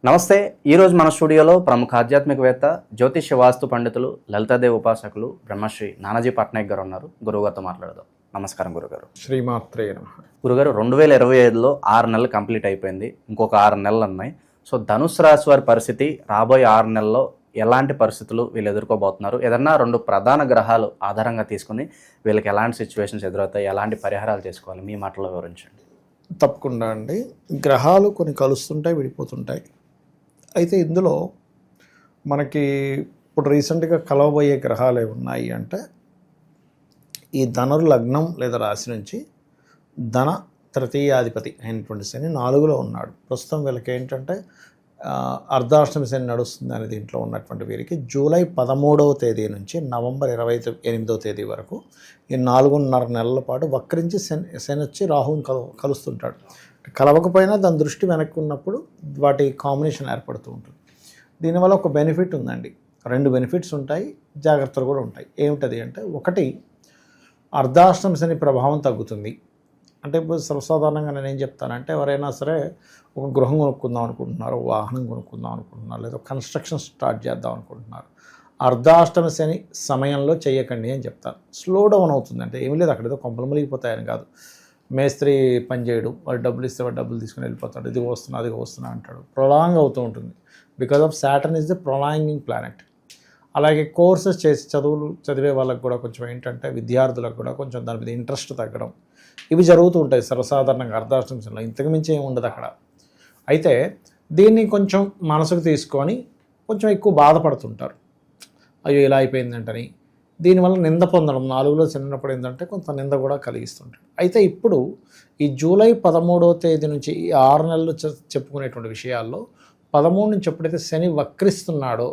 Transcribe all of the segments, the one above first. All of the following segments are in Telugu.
నమస్తే. ఈరోజు మన స్టూడియోలో ప్రముఖ ఆధ్యాత్మికవేత్త, జ్యోతిష్య వాస్తు పండితులు, లలితాదేవి ఉపాసకులు బ్రహ్మశ్రీ నానాజీ పట్నాయక్ గారు ఉన్నారు. గురువుగారితో మాట్లాడదాం. నమస్కారం గురుగారు. శ్రీమాత్రే నమః. గురుగారు, 2025లో 6 నెలలు కంప్లీట్ అయిపోయింది. ఇంకొక 6 నెలలు ఉన్నాయి. సో ధనుసు రాశి వారి పరిస్థితి రాబోయే 6 నెలల్లో ఎలాంటి పరిస్థితులు వీళ్ళు ఎదుర్కోబోతున్నారు? ఏదన్నా 2 ప్రధాన గ్రహాలు ఆధారంగా తీసుకుని వీళ్ళకి ఎలాంటి సిచ్యువేషన్స్ ఎదురవుతాయి, ఎలాంటి పరిహారాలు చేసుకోవాలి, మీ మాటలో వివరించండి. తప్పకుండా అండి. గ్రహాలు కొన్ని కలుస్తుంటాయి, విడిపోతుంటాయి. అయితే ఇందులో మనకి ఇప్పుడు రీసెంట్గా కలవబోయే గ్రహాలు ఏమి ఉన్నాయి అంటే, ఈ ధనుర్ లగ్నం లేదా రాశి నుంచి ధన తృతీయాధిపతి అయినటువంటి శని 4లో ఉన్నాడు. ప్రస్తుతం వీళ్ళకి ఏంటంటే అర్ధాష్టమి శని నడుస్తుంది అనే దీంట్లో ఉన్నటువంటి వీరికి జూలై 13వ తేదీ నుంచి నవంబర్ 28వ తేదీ వరకు ఈ 4.5 నెలల పాటు వక్రించి శని వచ్చి రాహుని కలుస్తుంటాడు. కలవకపోయినా దాని దృష్టి వెనక్కి ఉన్నప్పుడు వాటి కాంబినేషన్ ఏర్పడుతూ ఉంటుంది. దీనివల్ల ఒక బెనిఫిట్ ఉందండి. 2 బెనిఫిట్స్ ఉంటాయి, జాగ్రత్తలు కూడా ఉంటాయి. ఏమిటది అంటే, ఒకటి అర్ధాష్టమి శని ప్రభావం తగ్గుతుంది. అంటే ఇప్పుడు సర్వసాధారణంగా నేను ఏం చెప్తానంటే, ఎవరైనా సరే ఒక గృహం కొనుక్కుందాం అనుకుంటున్నారు, వాహనం కొనుక్కుందాం అనుకుంటున్నారు, లేదా కన్స్ట్రక్షన్ స్టార్ట్ చేద్దాం అనుకుంటున్నారు, అర్ధాష్టమి శని సమయంలో చేయకండి అని చెప్తాను. స్లో డౌన్ అవుతుంది. అంటే ఏమీ లేదు, అక్కడ ఏదో కొంపలు మునిగిపోతాయని కాదు. మేస్త్రి పని చేయడు, వాడు డబ్బులు ఇస్తే వాడు డబ్బులు తీసుకుని వెళ్ళిపోతాడు, ఇది వస్తున్నా అది వస్తున్నా అంటాడు. ప్రొలాంగ్ అవుతూ ఉంటుంది. Because of Saturn is the prolonging planet. అలాగే కోర్సెస్ చేసి చదివే వాళ్ళకి కూడా కొంచెం ఏంటంటే, విద్యార్థులకు కూడా కొంచెం దాని మీద ఇంట్రెస్ట్ తగ్గడం, ఇవి జరుగుతూ ఉంటాయి సర్వసాధారణంగా అర్ధాష్టమి శనిలో. ఇంతకు మించి ఏమి ఉండదు అక్కడ. అయితే దీన్ని కొంచెం మనసుకు తీసుకొని కొంచెం ఎక్కువ బాధపడుతుంటారు. అయ్యో ఇలా అయిపోయిందంటని. దీనివల్ల నింద పొందడం, 4లో చిన్నప్పుడు ఏంటంటే కొంత నింద కూడా కలిగిస్తుంటాడు. అయితే ఇప్పుడు ఈ జూలై 13వ తేదీ నుంచి ఈ 6 నెలలు చెప్పుకునేటువంటి విషయాల్లో 13 నుంచి ఎప్పుడైతే శని వక్రిస్తున్నాడో,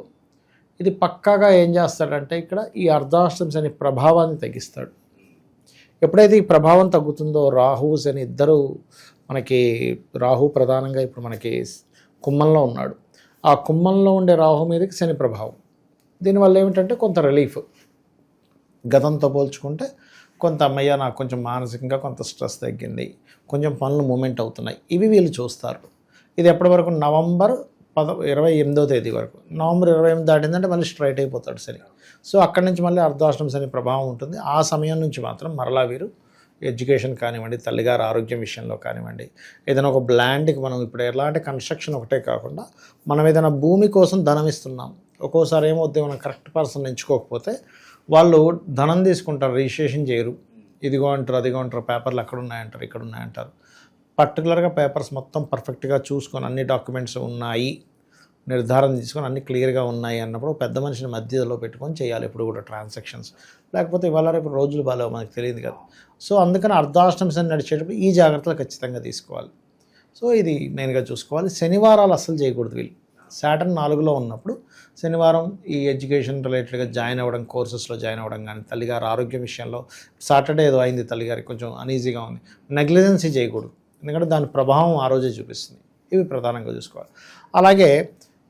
ఇది పక్కాగా ఏం చేస్తాడంటే ఇక్కడ ఈ అర్ధాష్టమి శని ప్రభావాన్ని తగ్గిస్తాడు. ఎప్పుడైతే ఈ ప్రభావం తగ్గుతుందో, రాహువు శని ఇద్దరు మనకి, రాహు ప్రధానంగా ఇప్పుడు మనకి కుంభంలో ఉన్నాడు. ఆ కుంభంలో ఉండే రాహు మీదకి శని ప్రభావం. దీనివల్ల ఏమిటంటే కొంత రిలీఫ్. గతంతో పోల్చుకుంటే కొంత అమ్మయ్య నాకు కొంచెం మానసికంగా కొంత స్ట్రెస్ తగ్గింది, కొంచెం పనులు మూమెంట్ అవుతున్నాయి, ఇవి వీళ్ళు చూస్తారు. ఇది ఎప్పటి వరకు? నవంబర్ 28వ తేదీ వరకు. నవంబర్ 28 దాటిందంటే మళ్ళీ స్ట్రైట్ అయిపోతాడు శని. సో అక్కడి నుంచి మళ్ళీ అర్ధాష్టమి శని ప్రభావం ఉంటుంది. ఆ సమయం నుంచి మాత్రం మరలా వీరు ఎడ్యుకేషన్ కానివ్వండి, తల్లిగారు ఆరోగ్యం విషయంలో కానివ్వండి, ఏదైనా ఒక ల్యాండ్కి మనం ఇప్పుడు ఎలాంటి కన్స్ట్రక్షన్ ఒకటే కాకుండా మనం ఏదైనా భూమి కోసం ధనం ఇస్తున్నాం, ఒక్కోసారి ఏమవుతుంది, మనం కరెక్ట్ పర్సన్ ఎంచుకోకపోతే వాళ్ళు ధనం తీసుకుంటారు, రిజిస్ట్రేషన్ చేయరు, ఇదిగో అంటారు, అదిగో అంటారు, పేపర్లు అక్కడ ఉన్నాయంటారు, ఇక్కడ ఉన్నాయంటారు. పర్టికులర్గా పేపర్స్ మొత్తం పర్ఫెక్ట్గా చూసుకొని అన్ని డాక్యుమెంట్స్ ఉన్నాయి, నిర్ధారణ తీసుకొని అన్ని క్లియర్గా ఉన్నాయి అన్నప్పుడు పెద్ద మనిషిని మధ్యలో పెట్టుకొని చేయాలి ఎప్పుడు కూడా ట్రాన్సాక్షన్స్. లేకపోతే ఇవాళ రేపు రోజులు బాగాలేవు, మనకు తెలియదు కదా. సో అందుకని అర్ధాష్టమి శని నడిచేటప్పుడు ఈ జాగ్రత్తలు ఖచ్చితంగా తీసుకోవాలి. సో ఇది మెయిన్గా చూసుకోవాలి. శనివారాలు అస్సలు చేయకూడదు వీళ్ళు. సాటర్న్ 4లో ఉన్నప్పుడు శనివారం ఈ ఎడ్యుకేషన్ రిలేటెడ్గా జాయిన్ అవ్వడం, కోర్సెస్లో జాయిన్ అవ్వడం కానీ, తల్లిగారు ఆరోగ్యం విషయంలో సాటర్డే ఏదో అయింది, తల్లిగారికి కొంచెం అనీజీగా ఉంది, నెగ్లిజెన్సీ చేయకూడదు. ఎందుకంటే దాని ప్రభావం ఆ రోజే చూపిస్తుంది. ఇవి ప్రధానంగా చూసుకోవాలి. అలాగే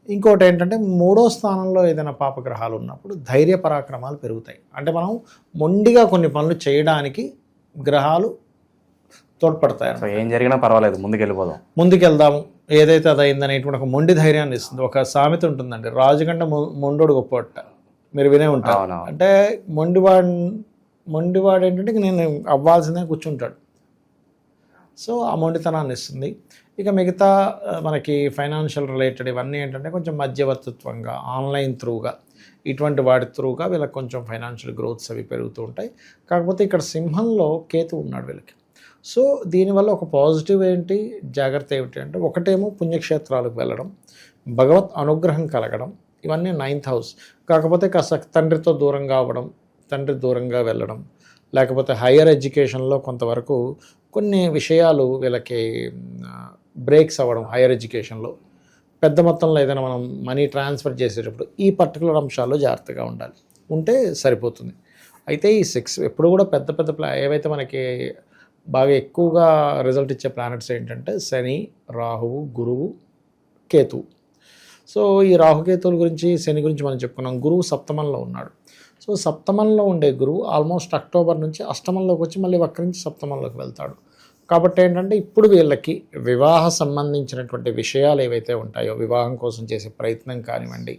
ఇంకోటి ఏంటంటే, 3వ స్థానంలో ఏదైనా పాపగ్రహాలు ఉన్నప్పుడు ధైర్య పరాక్రమాలు పెరుగుతాయి. అంటే మనం మొండిగా కొన్ని పనులు చేయడానికి గ్రహాలు తోడ్పడతాయి. ఏం జరిగినా పర్వాలేదు, ముందుకెళ్దాము, ఏదైతే అది అయిందనేటువంటి ఒక మొండి ధైర్యాన్ని ఇస్తుంది. ఒక సామెత ఉంటుందండి, రాజు కంటే మొండోడు గొప్పట, మీరు వినే ఉంటారు. అంటే మొండివాడు ఏంటంటే నేను అవ్వాల్సిందే కూర్చుంటాడు. సో ఆ మొండితనాన్ని ఇస్తుంది. ఇక మిగతా మనకి ఫైనాన్షియల్ రిలేటెడ్ ఇవన్నీ ఏంటంటే కొంచెం మధ్యవర్తిత్వంగా, ఆన్లైన్ త్రూగా, ఇటువంటి వాటి త్రూగా వీళ్ళకి కొంచెం ఫైనాన్షియల్ గ్రోత్స్ అవి పెరుగుతూ ఉంటాయి. కాకపోతే ఇక్కడ సింహంలో కేతు ఉన్నాడు వీళ్ళకి. సో దీనివల్ల ఒక పాజిటివ్ ఏంటి, జాగ్రత్త ఏమిటి అంటే, ఒకటేమో పుణ్యక్షేత్రాలకు వెళ్ళడం, భగవత్ అనుగ్రహం కలగడం, ఇవన్నీ 9th హౌస్. కాకపోతే కాస్త తండ్రితో దూరంగా అవ్వడం, తండ్రి దూరంగా వెళ్ళడం, లేకపోతే హయ్యర్ ఎడ్యుకేషన్లో కొంతవరకు కొన్ని విషయాలు వీళ్ళకి బ్రేక్స్ అవ్వడం, హయ్యర్ ఎడ్యుకేషన్లో పెద్ద మొత్తంలో ఏదైనా మనం మనీ ట్రాన్స్ఫర్ చేసేటప్పుడు ఈ పర్టికులర్ అంశాల్లో జాగ్రత్తగా ఉంటే సరిపోతుంది. అయితే ఈ 6 ఎప్పుడు కూడా పెద్ద ఏవైతే మనకి బాగా ఎక్కువగా రిజల్ట్ ఇచ్చే ప్లానెట్స్ ఏంటంటే శని, రాహువు, గురువు, కేతువు. సో ఈ రాహుకేతువుల గురించి, శని గురించి మనం చెప్పుకున్నాం. గురువు సప్తమంలో ఉన్నాడు. సో సప్తమంలో ఉండే గురువు ఆల్మోస్ట్ అక్టోబర్ నుంచి అష్టమంలోకి వచ్చి మళ్ళీ వక్రించి సప్తమంలోకి వెళ్తాడు. కాబట్టి ఏంటంటే ఇప్పుడు వీళ్ళకి వివాహ సంబంధించినటువంటి విషయాలు ఏవైతే ఉంటాయో, వివాహం కోసం చేసే ప్రయత్నం కానివ్వండి,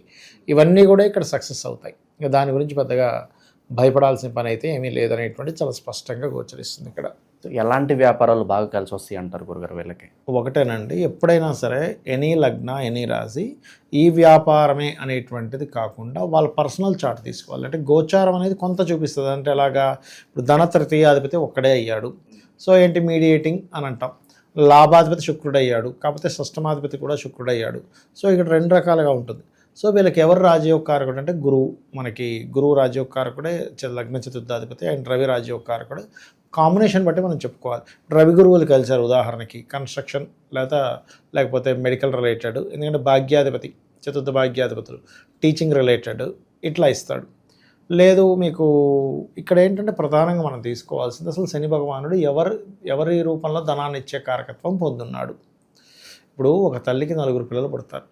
ఇవన్నీ కూడా ఇక్కడ సక్సెస్ అవుతాయి. ఇక దాని గురించి పెద్దగా భయపడాల్సిన పని అయితే ఏమీ లేదనేటువంటి చాలా స్పష్టంగా గోచరిస్తుంది ఇక్కడ. ఎలాంటి వ్యాపారాలు బాగా కలిసి వస్తాయి అంటారు గురుగారు వీళ్ళకి? ఒకటేనండి, ఎప్పుడైనా సరే ఎనీ లగ్న ఎనీ రాశి ఈ వ్యాపారమే అనేటువంటిది కాకుండా వాళ్ళ పర్సనల్ చార్ట్ తీసుకోవాలి. అంటే గోచారం అనేది కొంత చూపిస్తుంది. అంటే ఎలాగా, ఇప్పుడు ధన తృతీయాధిపతి ఒక్కడే అయ్యాడు, సో ఏంటి మీడియేటింగ్ అని అంటాం. లాభాధిపతి శుక్రుడు అయ్యాడు, కాకపోతే షష్టమాధిపతి కూడా శుక్రుడు అయ్యాడు. సో ఇక్కడ రెండు రకాలుగా ఉంటుంది. సో వీళ్ళకి ఎవరు రాజయోగ కారకుడు అంటే గురువు. మనకి గురువు రాజయోగ కారకుడే, లగ్న చతుర్థాధిపతి, అండ్ రవి రాజయోగ కారకుడు. కాంబినేషన్ బట్టి మనం చెప్పుకోవాలి. రవి గురువులు కలిశారు ఉదాహరణకి కన్స్ట్రక్షన్ లేకపోతే మెడికల్ రిలేటెడ్, ఎందుకంటే భాగ్యాధిపతి, చతుర్థ భాగ్యాధిపతులు టీచింగ్ రిలేటెడ్ ఇట్లా ఇస్తాడు. లేదు మీకు ఇక్కడ ఏంటంటే ప్రధానంగా మనం తీసుకోవాల్సింది అసలు శని భగవానుడు ఎవరి రూపంలో ధనాన్ని ఇచ్చే కారకత్వం పొందున్నాడు. ఇప్పుడు ఒక తల్లికి 4 పిల్లలు పుడతారు.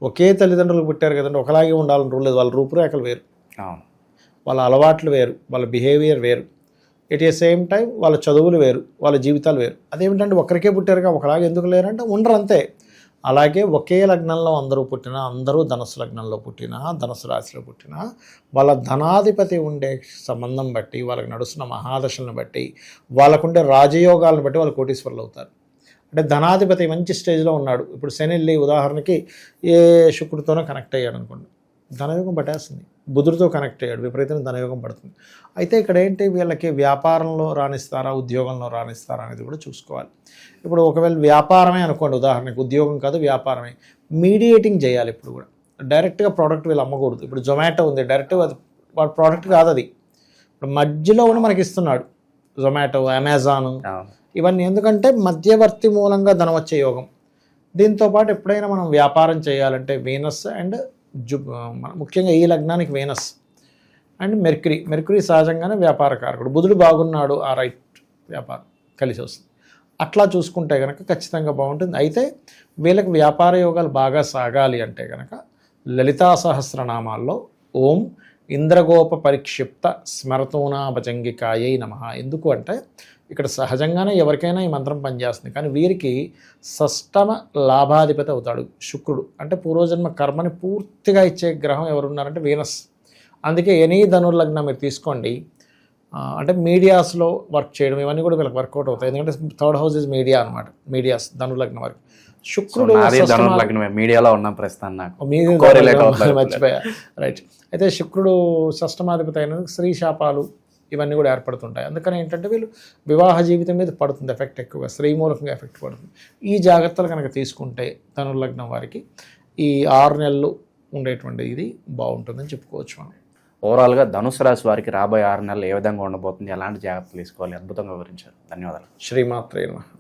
ఒకే తల్లిదండ్రులు పుట్టారు కదండి, ఒకలాగే ఉండాలని రూల్ లేదు. వాళ్ళ రూపురేఖలు వేరు, వాళ్ళ అలవాట్లు వేరు, వాళ్ళ బిహేవియర్ వేరు, ఎట్ ఏ సేమ్ టైం వాళ్ళ చదువులు వేరు, వాళ్ళ జీవితాలు వేరు. అదేమిటంటే ఒకరికే పుట్టారుగా ఒకలాగే ఎందుకు లేరంటే ఉండరు అంతే. అలాగే ఒకే లగ్నంలో అందరూ పుట్టినా, అందరూ ధనుసు లగ్నంలో పుట్టినా, ధనుసు రాశిలో పుట్టినా, వాళ్ళ ధనాధిపతి ఉండే సంబంధం బట్టి, వాళ్ళకి నడుస్తున్న మహాదశలను బట్టి, వాళ్ళకుండే రాజయోగాలను బట్టి వాళ్ళు కోటీశ్వరులు అవుతారు. అంటే ధనాధిపతి మంచి స్టేజ్లో ఉన్నాడు. ఇప్పుడు శని వెళ్ళి ఉదాహరణకి ఏ శుక్రుడితోనో కనెక్ట్ అయ్యాడు అనుకోండి, ధనయోగం పట్టేస్తుంది. బుధుడితో కనెక్ట్ అయ్యాడు, విపరీతంగా ధనయోగం పడుతుంది. అయితే ఇక్కడ ఏంటి, వీళ్ళకి వ్యాపారంలో రాణిస్తారా, ఉద్యోగంలో రాణిస్తారా అనేది కూడా చూసుకోవాలి. ఇప్పుడు ఒకవేళ వ్యాపారమే అనుకోండి, ఉదాహరణకి ఉద్యోగం కాదు వ్యాపారమే, మీడియేటింగ్ చేయాలి. ఇప్పుడు కూడా డైరెక్ట్గా ప్రోడక్ట్ వీళ్ళు అమ్మకూడదు. ఇప్పుడు జొమాటో ఉంది, డైరెక్ట్గా అది వాడు ప్రోడక్ట్ కాదు, అది ఇప్పుడు మధ్యలో ఉన్న మనకి ఇస్తున్నాడు. జొమాటో, అమెజాన్ ఇవన్నీ ఎందుకంటే మధ్యవర్తి మూలంగా ధనం వచ్చే యోగం. దీంతోపాటు ఎప్పుడైనా మనం వ్యాపారం చేయాలంటే వీనస్ అండ్ ముఖ్యంగా ఈ లగ్నానికి వీనస్ అండ్ మెర్క్యూరీ సహజంగానే వ్యాపారకారకుడు. బుధుడు బాగున్నాడు, ఆ రైట్ వ్యాపారం కలిసి వస్తుంది. అట్లా చూసుకుంటే కనుక ఖచ్చితంగా బాగుంటుంది. అయితే వీళ్ళకి వ్యాపార యోగాలు బాగా సాగాలి అంటే కనుక లలితా సహస్రనామాల్లో ఓం ఇంద్రగోప పరిక్షిప్త స్మరతూనా భజంగికాయై నమః. ఎందుకు అంటే ఇక్కడ సహజంగానే ఎవరికైనా ఈ మంత్రం పనిచేస్తుంది, కానీ వీరికి షష్టమ లాభాధిపతి అవుతాడు శుక్రుడు. అంటే పూర్వజన్మ కర్మని పూర్తిగా ఇచ్చే గ్రహం ఎవరున్నారంటే వీనస్. అందుకే ఎనీ ధనుర్లగ్నం మీరు తీసుకోండి, అంటే మీడియాస్లో వర్క్ చేయడం ఇవన్నీ కూడా వీళ్ళకి వర్కౌట్ అవుతాయి. ఎందుకంటే థర్డ్ హౌస్ ఇస్ మీడియా అనమాట. మీడియాస్ ధనుర్లగ్నం వరకు శుక్రుడు మీడియాలో ఉన్న ప్రస్తుతం మర్చిపోయా, రైట్. అయితే శుక్రుడు షష్టమాధిపతి అయిన స్త్రీ శాపాలు ఇవన్నీ కూడా ఏర్పడుతుంటాయి. అందుకని ఏంటంటే వీళ్ళు వివాహ జీవితం మీద పడుతుంది ఎఫెక్ట్, ఎక్కువగా స్త్రీ మూలకంగా ఎఫెక్ట్ పడుతుంది. ఈ జాగ్రత్తలు కనుక తీసుకుంటే ధనుర్లగ్నం వారికి ఈ 6 నెలలు ఉండేటువంటి ఇది బాగుంటుందని చెప్పుకోవచ్చు మనం. ఓవరాల్గా ధనుసు రాశి వారికి రాబోయే 6 నెలలు ఏ విధంగా ఉండబోతుంది, ఎలాంటి జాగ్రత్తలు తీసుకోవాలి, అద్భుతంగా వివరించారు. ధన్యవాదాలు. శ్రీమాత్రే నమః.